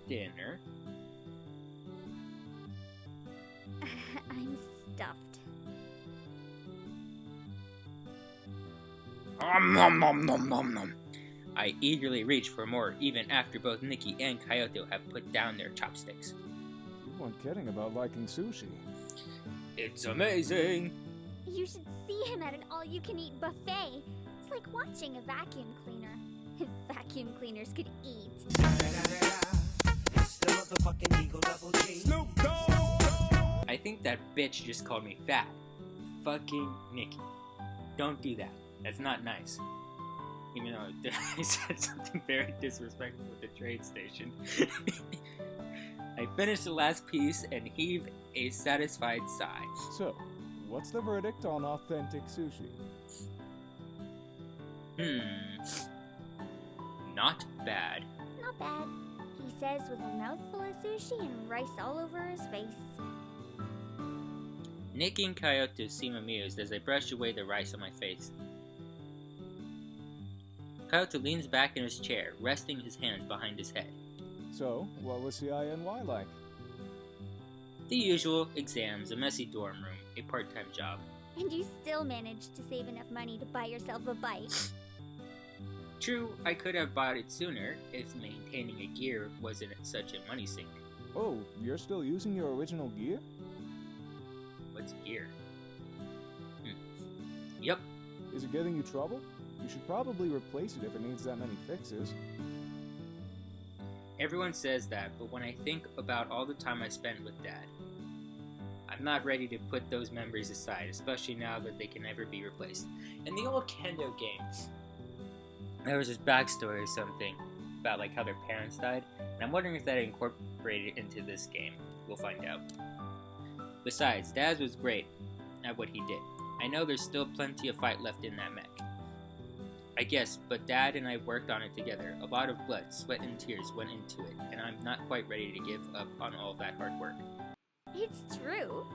dinner? I'm stuffed. Nom, nom, nom, nom, nom. I eagerly reach for more, even after both Nikki and Kyoto have put down their chopsticks. You weren't kidding about liking sushi. It's amazing! You should see him at an all-you-can-eat buffet. It's like watching a vacuum cleaner. If vacuum cleaners could eat. I think that bitch just called me fat. Fucking Nikki. Don't do that. That's not nice. Even though I said something very disrespectful at the train station. I finish the last piece and heave a satisfied sigh. So, what's the verdict on authentic sushi? Not bad. Not bad, he says with a mouthful of sushi and rice all over his face. Nikki and Kyoto seem amused as I brush away the rice on my face. Kyoto leans back in his chair, resting his hands behind his head. So, what was CINY like? The usual: exams, a messy dorm room, a part-time job. And you still managed to save enough money to buy yourself a bike. True, I could have bought it sooner if maintaining a gear wasn't such a money sink. Oh, you're still using your original gear? What's gear? Yep. Is it giving you trouble? You should probably replace it if it needs that many fixes. Everyone says that, but when I think about all the time I spent with Dad, I'm not ready to put those memories aside, especially now that they can never be replaced. In the old Kendo games, there was this backstory or something about like how their parents died, and I'm wondering if that incorporated into this game. We'll find out. Besides, Dad was great at what he did. I know there's still plenty of fight left in that mech. I guess, but Dad and I worked on it together. A lot of blood, sweat, and tears went into it, and I'm not quite ready to give up on all that hard work. It's true.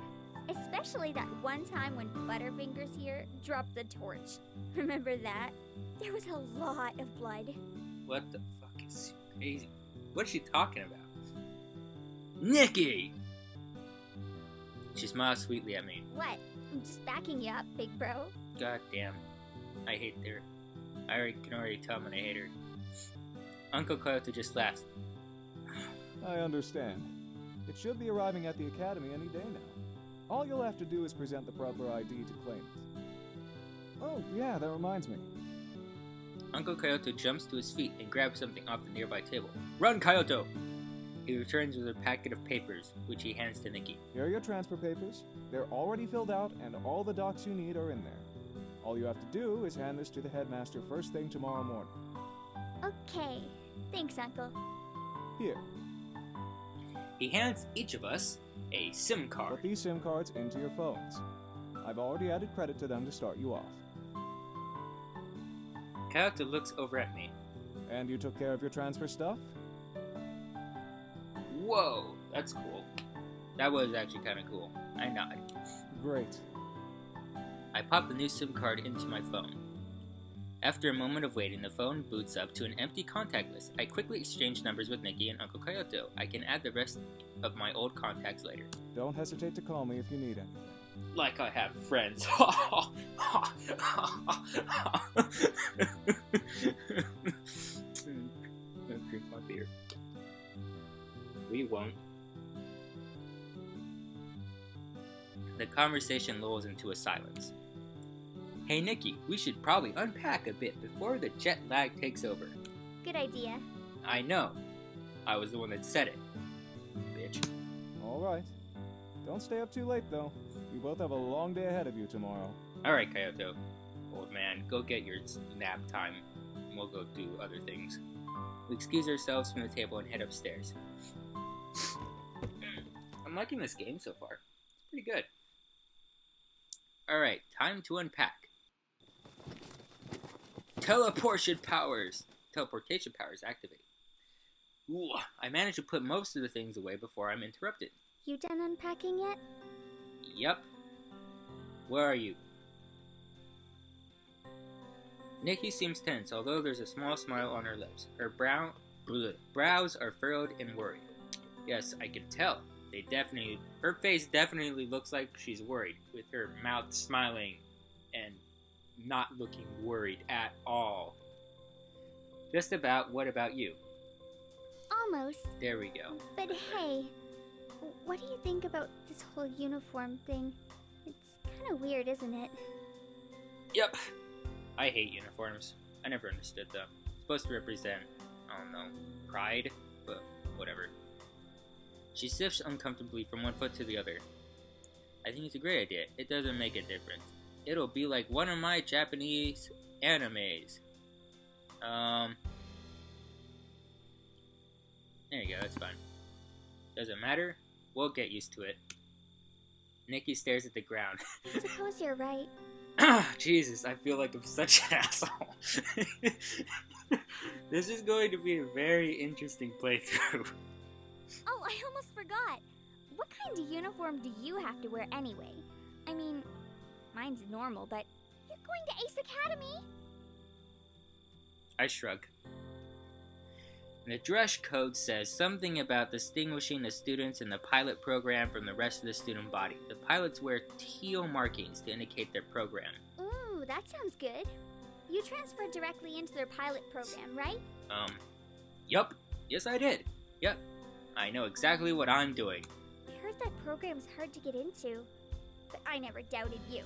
Especially that one time when Butterfingers here dropped the torch. Remember that? There was a lot of blood. What the fuck is crazy? What is she talking about? Nikki! She smiles sweetly at me. What? I'm just backing you up, big bro. God damn. I hate her. Can already tell when I hate her. Uncle Kyoto just laughs. I understand. It should be arriving at the academy any day now. All you'll have to do is present the proper ID to claim it. Oh, yeah, that reminds me. Uncle Kyoto jumps to his feet and grabs something off the nearby table. Run, Kyoto! He returns with a packet of papers, which he hands to Nikki. Here are your transfer papers. They're already filled out, and all the docs you need are in there. All you have to do is hand this to the headmaster first thing tomorrow morning. Okay. Thanks, Uncle. Here, He hands each of us a SIM card. put these SIM cards into your phones. I've already added credit to them to start you off. Kyoto looks over at me. And you took care of your transfer stuff? Whoa, that's cool. That was actually kind of cool. I nod. Great. I pop the new SIM card into my phone. After a moment of waiting, the phone boots up to an empty contact list. I quickly exchange numbers with Nikki and Uncle Kyoto. I can add the rest of my old contacts later. Don't hesitate to call me if you need anything. Like I have friends. Drink my beer. We won't. The conversation lulls into a silence. Hey Nikki, we should probably unpack a bit before the jet lag takes over. Good idea. I know. I was the one that said it. Bitch. All right. Don't stay up too late, though. You both have a long day ahead of you tomorrow. Alright, Kyoto. Old man, go get your nap time, and we'll go do other things. We excuse ourselves from the table and head upstairs. I'm liking this game so far. It's pretty good. Alright, time to unpack. Teleportation powers activate. Ooh, I managed to put most of the things away before I'm interrupted. You done unpacking yet? Yep. Where are you? Nikki seems tense, although there's a small smile on her lips. Her brow brows are furrowed in worry. Yes, I can tell. Her face definitely looks like she's worried, with her mouth smiling and not looking worried at all. Just about, what about you? Almost. There we go. But hey, what do you think about this whole uniform thing? It's kind of weird, isn't it? Yep. I hate uniforms. I never understood them. It's supposed to represent, I don't know, pride, but whatever. She shifts uncomfortably from one foot to the other. I think it's a great idea. It doesn't make a difference. It'll be like one of my Japanese animes. There you go, that's fine. Doesn't matter. We'll get used to it. Nikki stares at the ground. I suppose you're right. Jesus, I feel like I'm such an asshole. This is going to be a very interesting playthrough. Oh, I almost forgot. What kind of uniform do you have to wear anyway? I mean, mine's normal, but you're going to Ace Academy? I shrug. The dress code says something about distinguishing the students in the pilot program from the rest of the student body. The pilots wear teal markings to indicate their program. Ooh, that sounds good. You transferred directly into their pilot program, right? Yup. Yes, I did. Yep. I know exactly what I'm doing. I heard that program's hard to get into, but I never doubted you.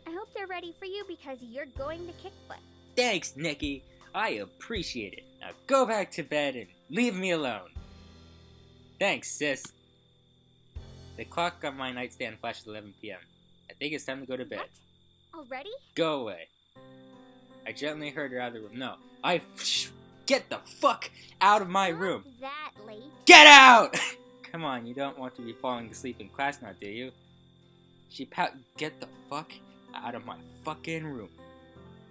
I hope they're ready for you because you're going to kick butt. Thanks, Nikki. I appreciate it. Now go back to bed and leave me alone. Thanks, sis. The clock on my nightstand flashed 11 p.m. I think it's time to go to bed. What? Already? Go away. I gently heard her out of the room. No, get the fuck out of my room. Not that late. Get out! Come on, you don't want to be falling asleep in class now, do you? Get the fuck out of my fucking room.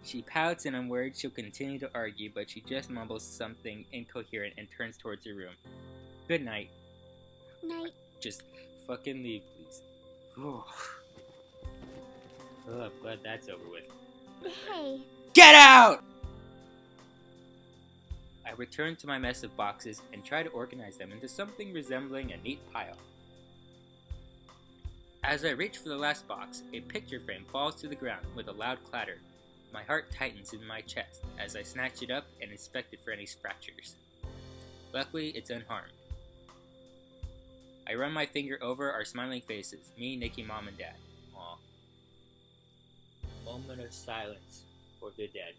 She pouts and I'm worried she'll continue to argue, but she just mumbles something incoherent and turns towards her room. Good night. Night. Just fucking leave, please. Oh, I'm glad that's over with. Hey. Get out! I return to my mess of boxes and try to organize them into something resembling a neat pile. As I reach for the last box, a picture frame falls to the ground with a loud clatter. My heart tightens in my chest as I snatch it up and inspect it for any fractures. Luckily, it's unharmed. I run my finger over our smiling faces, me, Nikki, Mom, and Dad. Aw. Moment of silence for the dead.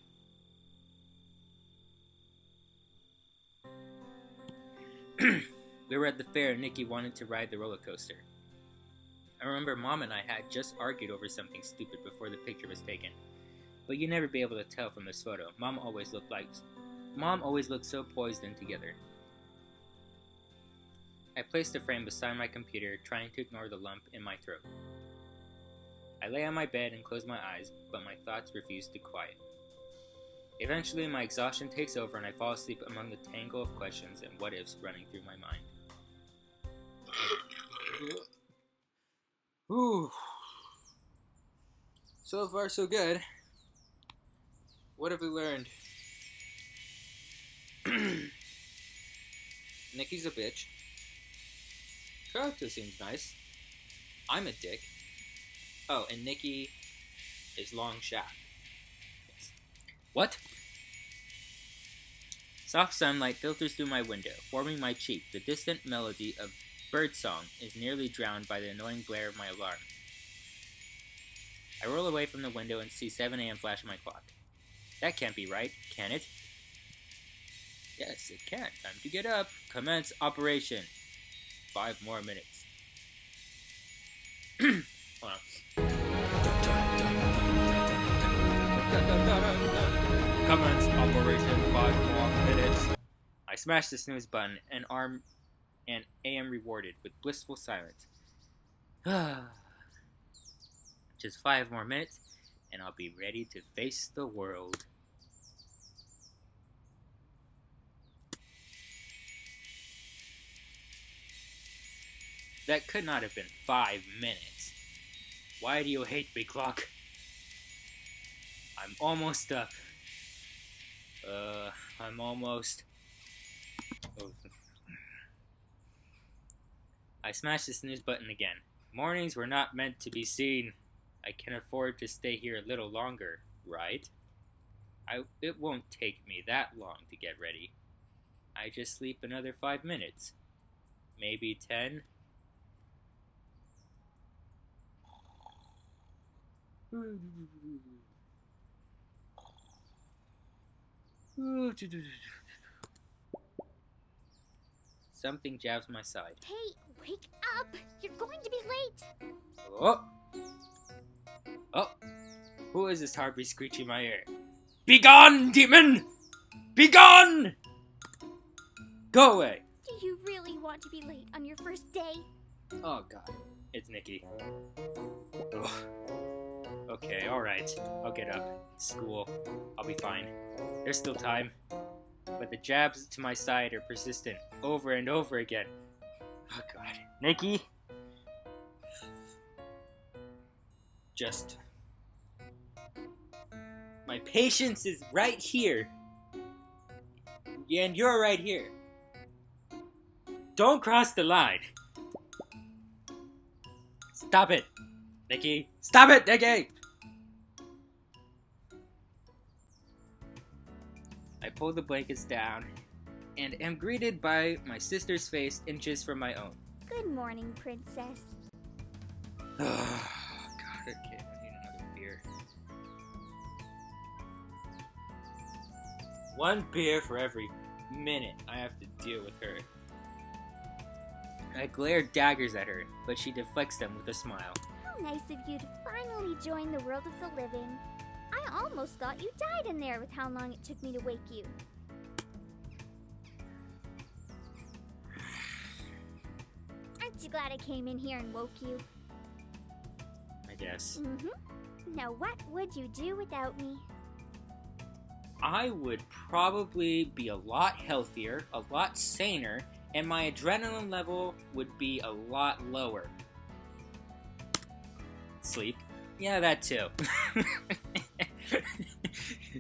We were at the fair and Nikki wanted to ride the roller coaster. I remember Mom and I had just argued over something stupid before the picture was taken. But you'd never be able to tell from this photo. Mom always looked so poised and together. I placed the frame beside my computer, trying to ignore the lump in my throat. I lay on my bed and close my eyes, but my thoughts refuse to quiet. Eventually, my exhaustion takes over and I fall asleep among the tangle of questions and what-ifs running through my mind. Whew. So far, so good. What have we learned? Nikki's a bitch. Karuto seems nice. I'm a dick. Oh, and Nikki is long shaft. Yes. What? Soft sunlight filters through my window, warming my cheek. The distant melody of birdsong is nearly drowned by the annoying blare of my alarm. I roll away from the window and see 7 a.m. flash on my clock. That can't be right, can it? Yes, it can. Time to get up. Commence operation. 5 more minutes. Hold on. Commence operation. 5 more minutes. I smash the snooze button and am rewarded with blissful silence. Just 5 more minutes, and I'll be ready to face the world. That could not have been 5 minutes. Why do you hate me, clock? I'm almost up. I'm almost... I smashed the snooze button again. Mornings were not meant to be seen. I can afford to stay here a little longer, right? It won't take me that long to get ready. I just sleep another 5 minutes. Maybe 10. Something jabs my side. Hey, wake up! You're going to be late! Oh! Oh! Who is this harpy screeching in my ear? Begone, demon! Begone! Go away! Do you really want to be late on your first day? Oh god, it's Niki. Ugh. Okay, alright. I'll get up. School. I'll be fine. There's still time. But the jabs to my side are persistent, over and over again. Oh god. Niki? Just... My patience is right here. And you're right here. Don't cross the line. Stop it, Niki. Stop it, Niki! I pull the blankets down and am greeted by my sister's face inches from my own. Good morning, princess. Oh, God, okay, I need another beer. One beer for every minute I have to deal with her. I glare daggers at her, but she deflects them with a smile. How nice of you to finally join the world of the living. I almost thought you died in there with how long it took me to wake you. Aren't you glad I came in here and woke you? I guess. Now what would you do without me? I would probably be a lot healthier, a lot saner, and my adrenaline level would be a lot lower. Sleep? Yeah, that too.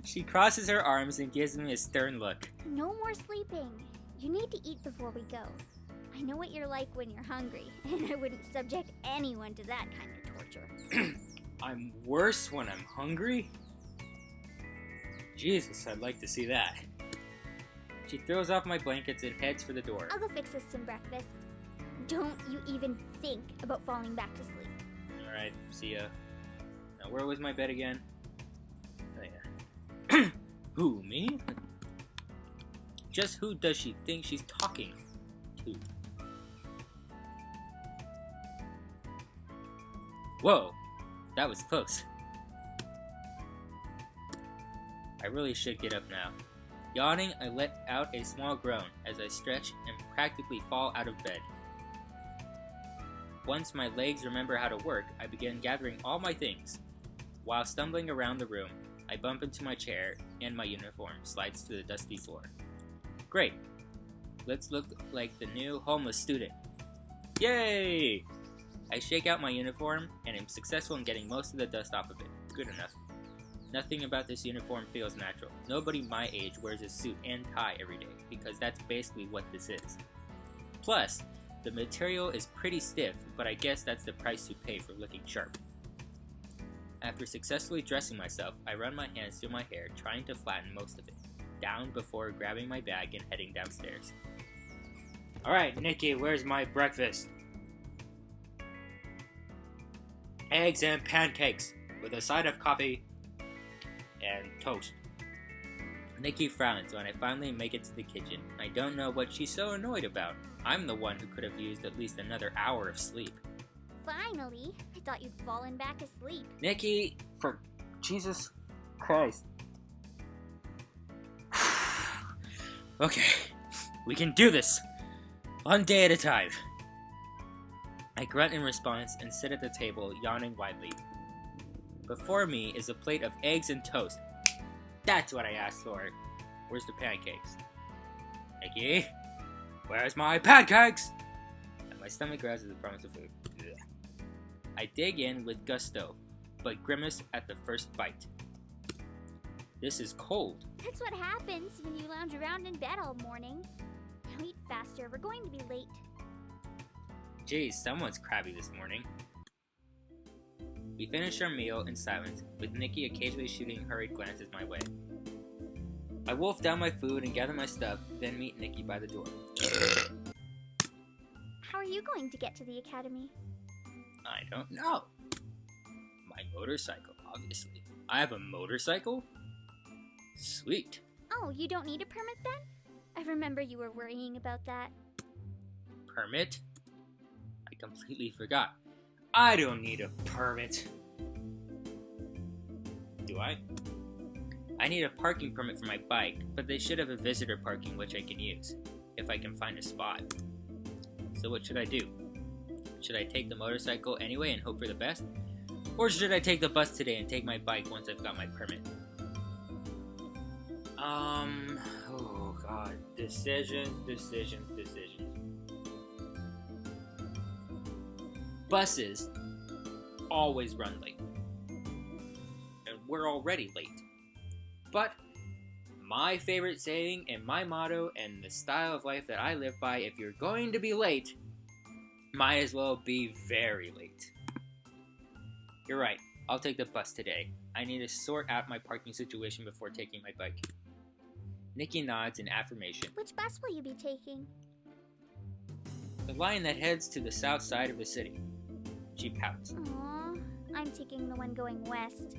She crosses her arms and gives me a stern look. No more sleeping. You need to eat before we go. I know what you're like when you're hungry, and I wouldn't subject anyone to that kind of torture. I'm worse when I'm hungry? Jesus, I'd like to see that. She throws off my blankets and heads for the door. I'll go fix us some breakfast. Don't you even think about falling back to sleep. Alright, see ya. Now, where was my bed again? Oh, yeah. Who, me? Just who does she think she's talking to? Whoa, that was close. I really should get up now. Yawning, I let out a small groan as I stretch and practically fall out of bed. Once my legs remember how to work, I begin gathering all my things. While stumbling around the room, I bump into my chair and my uniform slides to the dusty floor. Great! Let's look like the new homeless student. Yay! I shake out my uniform and am successful in getting most of the dust off of it. Good enough. Nothing about this uniform feels natural. Nobody my age wears a suit and tie every day, because that's basically what this is. Plus, the material is pretty stiff, but I guess that's the price you pay for looking sharp. After successfully dressing myself, I run my hands through my hair, trying to flatten most of it down before grabbing my bag and heading downstairs. Alright, Niki, where's my breakfast? Eggs and pancakes, with a side of coffee and toast. Niki frowns when I finally make it to the kitchen. I don't know what she's so annoyed about. I'm the one who could have used at least another hour of sleep. Finally, I thought you'd fallen back asleep. Niki, for Jesus Christ. Okay, we can do this. One day at a time. I grunt in response and sit at the table, yawning widely. Before me is a plate of eggs and toast. That's what I asked for. Where's the pancakes? Niki, where's my pancakes? And my stomach growls at the promise of food. Ugh. I dig in with gusto, but grimace at the first bite. This is cold. That's what happens when you lounge around in bed all morning. Now faster. We're going to be late. Geez, someone's crabby this morning. We finished our meal in silence, with Nikki occasionally shooting hurried glances my way. I wolf down my food and gather my stuff, then meet Nikki by the door. How are you going to get to the academy? I don't know. My motorcycle, obviously. I have a motorcycle? Sweet. Oh, you don't need a permit then? I remember you were worrying about that. Permit? I completely forgot. I don't need a permit. Do I? I need a parking permit for my bike, but they should have a visitor parking which I can use, if I can find a spot. So what should I do? Should I take the motorcycle anyway and hope for the best? Or should I take the bus today and take my bike once I've got my permit? Oh god. Decisions. Buses always run late. And we're already late. But my favorite saying and my motto and the style of life that I live by, if you're going to be late, might as well be very late. You're right, I'll take the bus today. I need to sort out my parking situation before taking my bike. Nikki nods in affirmation. Which bus will you be taking? The line that heads to the south side of the city. She pouts. Aww, I'm taking the one going west.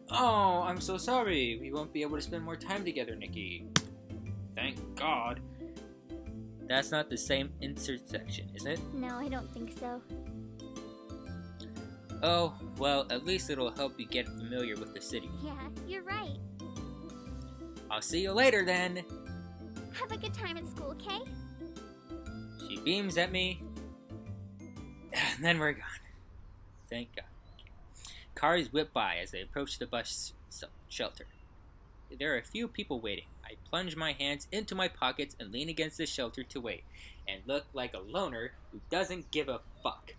Oh, I'm so sorry. We won't be able to spend more time together, Nikki. Thank God. That's not the same intersection, is it? No, I don't think so. Oh, well, at least it'll help you get familiar with the city. Yeah, you're right. I'll see you later then. Have a good time at school, okay? She beams at me. And then we're gone. Thank God. Cars whip by as they approach the bus shelter. There are a few people waiting. I plunge my hands into my pockets and lean against the shelter to wait, and look like a loner who doesn't give a fuck.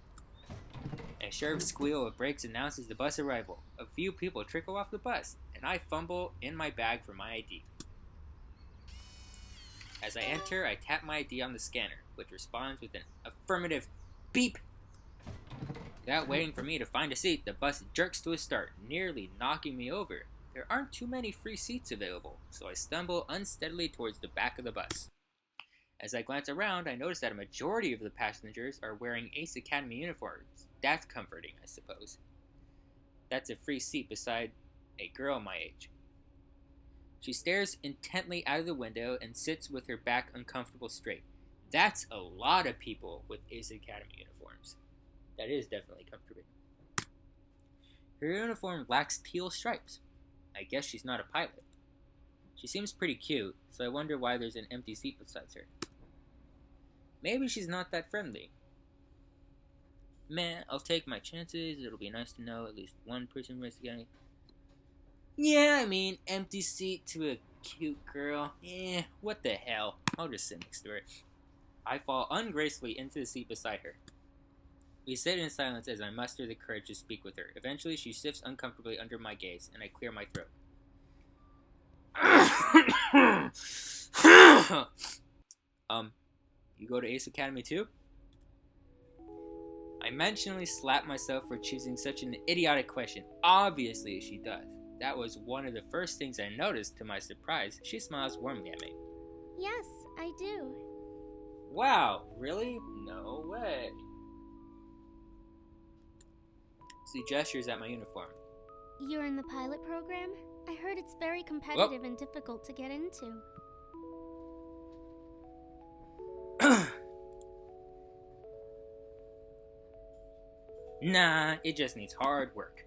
A sharp squeal of brakes announces the bus arrival. A few people trickle off the bus, and I fumble in my bag for my ID. As I enter, I tap my ID on the scanner, which responds with an affirmative beep. Without waiting for me to find a seat, the bus jerks to a start, nearly knocking me over. There aren't too many free seats available, so I stumble unsteadily towards the back of the bus. As I glance around, I notice that a majority of the passengers are wearing Ace Academy uniforms. That's comforting, I suppose. That's a free seat beside a girl my age. She stares intently out of the window and sits with her back uncomfortable straight. That's a lot of people with Ace Academy uniforms. That is definitely comforting. Her uniform lacks teal stripes. I guess she's not a pilot. She seems pretty cute, so I wonder why there's an empty seat beside her. Maybe she's not that friendly. Man, I'll take my chances. It'll be nice to know at least one person race again. Yeah, I mean, empty seat to a cute girl. What the hell? I'll just sit next to her. I fall ungracefully into the seat beside her. We sit in silence as I muster the courage to speak with her. Eventually, she shifts uncomfortably under my gaze, and I clear my throat. You go to Ace Academy too? I mentionally slap myself for choosing such an idiotic question. Obviously, she does. That was one of the first things I noticed. To my surprise, she smiles warmly at me. Yes, I do. Wow, really? No way. She gestures at my uniform. You're in the pilot program? I heard it's very competitive and difficult to get into. Nah, it just needs hard work.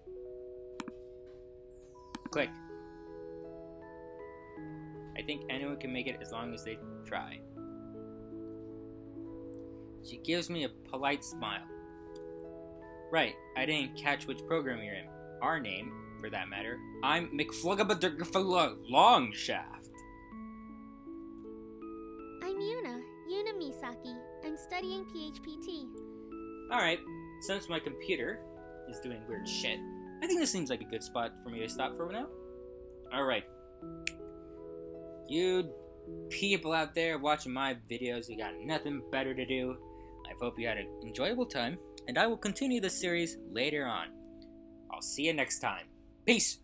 Click. I think anyone can make it as long as they try. She gives me a polite smile. Right, I didn't catch which program you're in. Our name, for that matter. I'm Longshaft. I'm Yuna Misaki. I'm studying PHPT. Alright, since my computer is doing weird shit, I think this seems like a good spot for me to stop for now. Alright. You people out there watching my videos who got nothing better to do. I hope you had an enjoyable time, and I will continue this series later on. I'll see you next time. Peace!